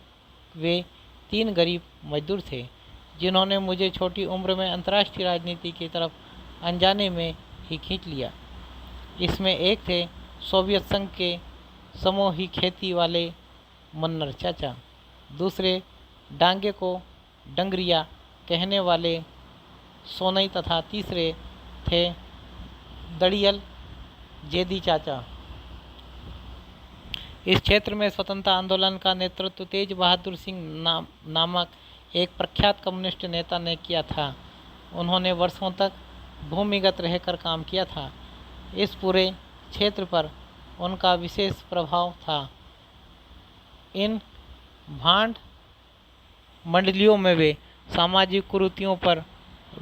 वे 3 गरीब मजदूर थे, जिन्होंने मुझे छोटी उम्र में अंतर्राष्ट्रीय राजनीति की तरफ अनजाने में ही खींच लिया। इसमें एक थे सोवियत संघ के समूही खेती वाले मन्नर चाचा, दूसरे डांगे को डंगरिया कहने वाले सोनई तथा तीसरे थे दड़ियल जेदी चाचा। इस क्षेत्र में स्वतंत्रता आंदोलन का नेतृत्व तेज बहादुर सिंह नामक एक प्रख्यात कम्युनिस्ट नेता ने किया था। उन्होंने वर्षों तक भूमिगत रहकर काम किया था। इस पूरे क्षेत्र पर उनका विशेष प्रभाव था। इन भांड मंडलियों में वे सामाजिक कुरीतियों पर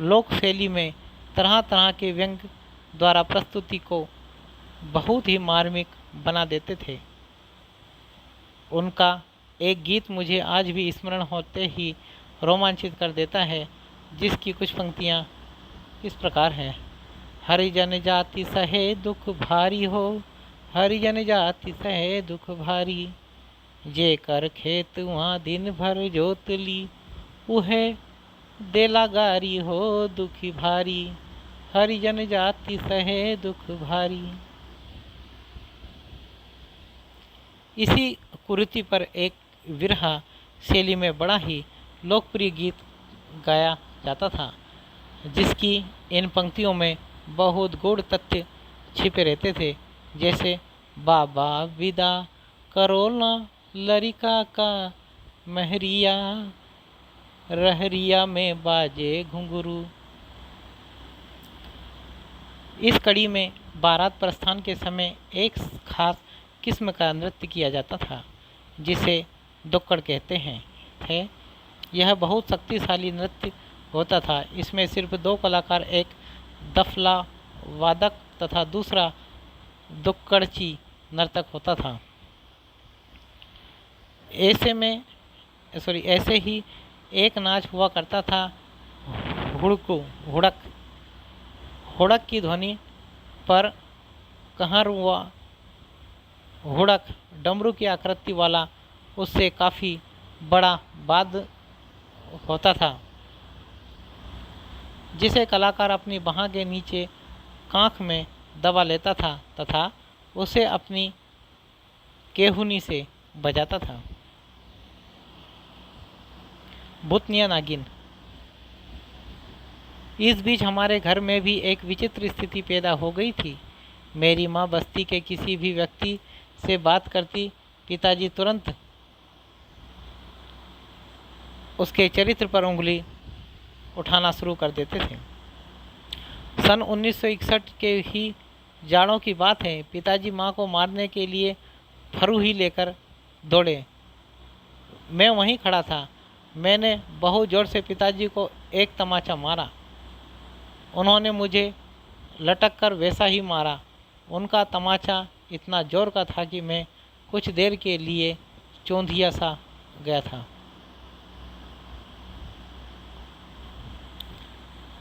लोक शैली में तरह तरह के व्यंग द्वारा प्रस्तुति को बहुत ही मार्मिक बना देते थे। उनका एक गीत मुझे आज भी स्मरण होते ही रोमांचित कर देता है, जिसकी कुछ पंक्तियाँ इस प्रकार हैं। हरिजन जाति सहे दुख भारी हो, हरिजन जाति सहे दुख भारी, जे कर खेत वहाँ दिन भर जोतली, उहे देला गारी हो दुखी भारी, हरिजन जाति सहे दुख भारी। इसी कुरीति पर एक विरहा शैली में बड़ा ही लोकप्रिय गीत गाया जाता था, जिसकी इन पंक्तियों में बहुत गूढ़ तथ्य छिपे रहते थे, जैसे बाबा विदा करो ना लरिका का महरिया, रहरिया में बाजे घुंघरू। इस कड़ी में बारात प्रस्थान के समय एक खास किस्म का नृत्य किया जाता था, जिसे दुक्कड़ कहते हैं थे। यह बहुत शक्तिशाली नृत्य होता था। इसमें सिर्फ 2 कलाकार, एक दफला वादक तथा दूसरा दुक्कड़ची नर्तक होता था। ऐसे ही एक नाच हुआ करता था हुड़क। हुड़क की ध्वनि पर कहारुआ हुड़क डमरू की आकृति वाला, उससे काफ़ी बड़ा वाद्य होता था, जिसे कलाकार अपनी बाह के नीचे कांख में दबा लेता था तथा उसे अपनी केहुनी से बजाता था। भूतनिया नागिन। इस बीच हमारे घर में भी एक विचित्र स्थिति पैदा हो गई थी। मेरी माँ बस्ती के किसी भी व्यक्ति से बात करती, पिताजी तुरंत उसके चरित्र पर उंगली उठाना शुरू कर देते थे। सन 1961 के ही जाड़ों की बात है। पिताजी माँ को मारने के लिए फरूही लेकर दौड़े। मैं वहीं खड़ा था। मैंने बहुत ज़ोर से पिताजी को एक तमाचा मारा। उन्होंने मुझे लटक कर वैसा ही मारा। उनका तमाचा इतना ज़ोर का था कि मैं कुछ देर के लिए चौंधिया सा गया था।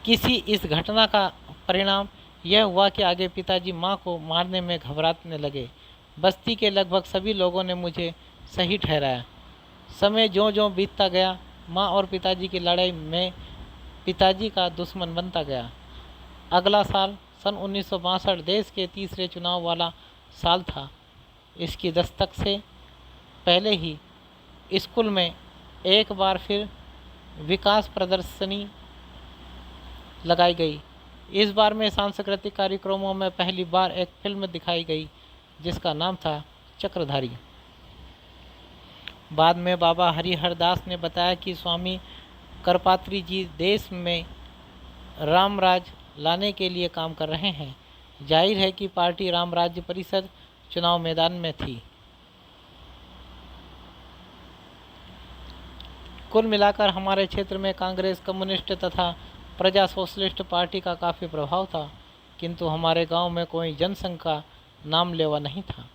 इस घटना का परिणाम यह हुआ कि आगे पिताजी माँ को मारने में घबराने लगे। बस्ती के लगभग सभी लोगों ने मुझे सही ठहराया। समय ज्यों-ज्यों बीतता गया, माँ और पिताजी की लड़ाई में पिताजी का दुश्मन बनता गया। अगला साल सन 1962 देश के तीसरे चुनाव वाला साल था। इसकी दस्तक से पहले ही स्कूल में एक बार फिर विकास प्रदर्शनी लगाई गई। इस बार में सांस्कृतिक कार्यक्रमों में पहली बार एक फिल्म दिखाई गई, जिसका नाम था चक्रधारी। बाद में बाबा हरिहर दास ने बताया कि स्वामी करपात्री जी देश में रामराज लाने के लिए काम कर रहे हैं। जाहिर है कि पार्टी राम राज्य परिषद चुनाव मैदान में थी। कुल मिलाकर हमारे क्षेत्र में कांग्रेस, कम्युनिस्ट तथा प्रजा सोशलिस्ट पार्टी का काफ़ी प्रभाव था, किंतु हमारे गांव में कोई जनसंघ का नाम लेवा नहीं था।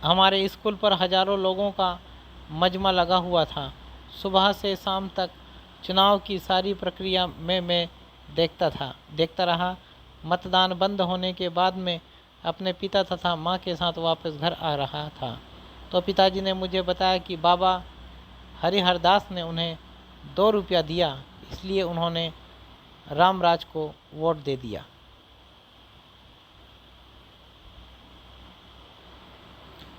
हमारे स्कूल पर हजारों लोगों का मजमा लगा हुआ था। सुबह से शाम तक चुनाव की सारी प्रक्रिया में मैं देखता रहा। मतदान बंद होने के बाद मैं अपने पिता तथा माँ के साथ वापस घर आ रहा था, तो पिताजी ने मुझे बताया कि बाबा हरिहर दास ने उन्हें 2 रुपया दिया, इसलिए उन्होंने रामराज को वोट दे दिया।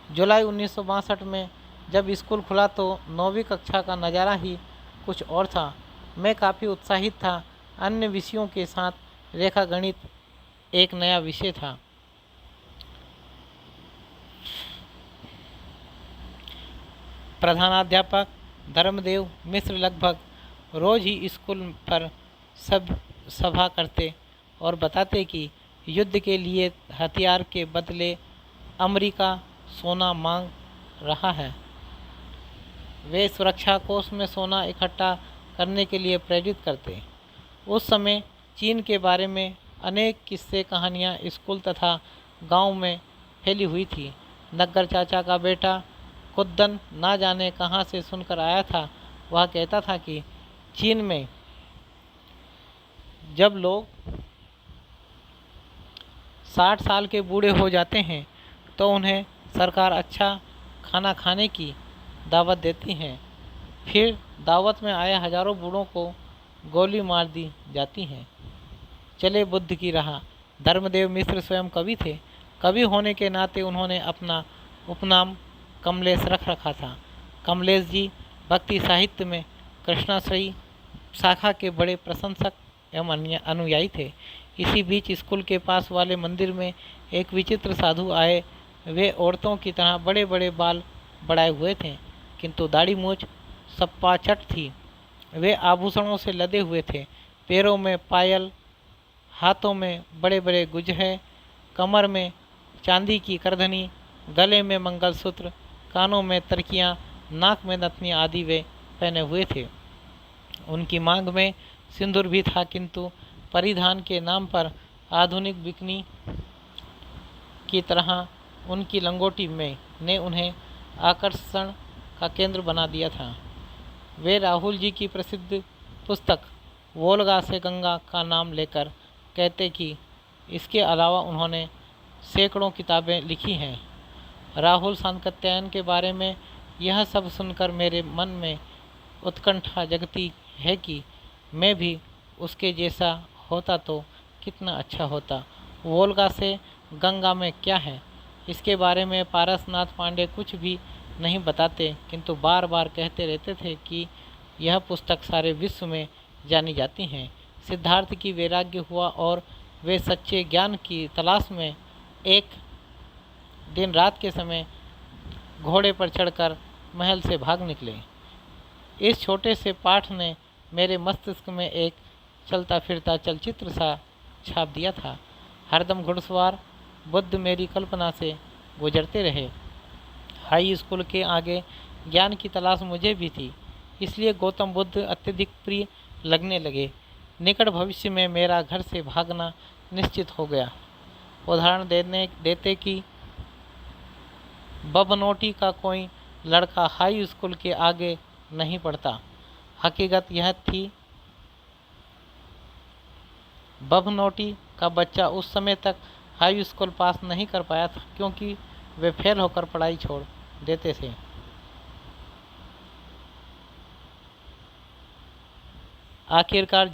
जुलाई 1962 में जब स्कूल खुला तो 9वीं कक्षा का नज़ारा ही कुछ और था। मैं काफ़ी उत्साहित था। अन्य विषयों के साथ रेखा गणित एक नया विषय था। प्रधानाध्यापक धर्मदेव मिश्र लगभग रोज ही स्कूल पर सभा करते और बताते कि युद्ध के लिए हथियार के बदले अमेरिका सोना मांग रहा है। वे सुरक्षा कोष में सोना इकट्ठा करने के लिए प्रेरित करते। उस समय चीन के बारे में अनेक किस्से कहानियाँ स्कूल तथा गांव में फैली हुई थी। नग्गर चाचा का बेटा कुद्दन ना जाने कहाँ से सुनकर आया था। वह कहता था कि चीन में जब लोग 60 साल के बूढ़े हो जाते हैं तो उन्हें सरकार अच्छा खाना खाने की दावत देती है। फिर दावत में आए हजारों बूढ़ों को गोली मार दी जाती है। चले बुद्ध की राह। धर्मदेव मिश्र स्वयं कवि थे। कवि होने के नाते उन्होंने अपना उपनाम कमलेश रख रखा था। कमलेश जी भक्ति साहित्य में कृष्णाश्रयी शाखा के बड़े प्रशंसक एवं अनुयायी थे। इसी बीच स्कूल के पास वाले मंदिर में एक विचित्र साधु आए। वे औरतों की तरह बड़े बड़े बाल बढ़ाए हुए थे, किंतु दाढ़ी मूछ सपाचट थी। वे आभूषणों से लदे हुए थे, पैरों में पायल, हाथों में बड़े बड़े गुजरे, कमर में चांदी की करधनी, गले में मंगलसूत्र, कानों में तरकियां, नाक में नथनी आदि वे पहने हुए थे। उनकी मांग में सिंदूर भी था, किंतु परिधान के नाम पर आधुनिक बिकनी की तरह उनकी लंगोटी में ने उन्हें आकर्षण का केंद्र बना दिया था। वे राहुल जी की प्रसिद्ध पुस्तक वोल्गा से गंगा का नाम लेकर कहते कि इसके अलावा उन्होंने सैकड़ों किताबें लिखी हैं। राहुल सातत्यायन के बारे में यह सब सुनकर मेरे मन में उत्कंठा जगती है कि मैं भी उसके जैसा होता तो कितना अच्छा होता। वोल्गा से गंगा में क्या है, इसके बारे में पारसनाथ पांडे कुछ भी नहीं बताते, किंतु बार बार कहते रहते थे कि यह पुस्तक सारे विश्व में जानी जाती हैं। सिद्धार्थ की वैराग्य हुआ और वे सच्चे ज्ञान की तलाश में एक दिन रात के समय घोड़े पर चढ़कर महल से भाग निकले। इस छोटे से पाठ ने मेरे मस्तिष्क में एक चलता फिरता चलचित्र सा छाप दिया था। हरदम घुड़सवार बुद्ध मेरी कल्पना से गुजरते रहे। हाई स्कूल के आगे ज्ञान की तलाश मुझे भी थी, इसलिए गौतम बुद्ध अत्यधिक प्रिय लगने लगे। निकट भविष्य में मेरा घर से भागना निश्चित हो गया। उदाहरण देते कि बबनोटी का कोई लड़का हाई स्कूल के आगे नहीं पढ़ता। हकीकत यह थी, बबनोटी का बच्चा उस समय तक हाई स्कूल पास नहीं कर पाया था, क्योंकि वे फेल होकर पढ़ाई छोड़ देते थे। आखिरकार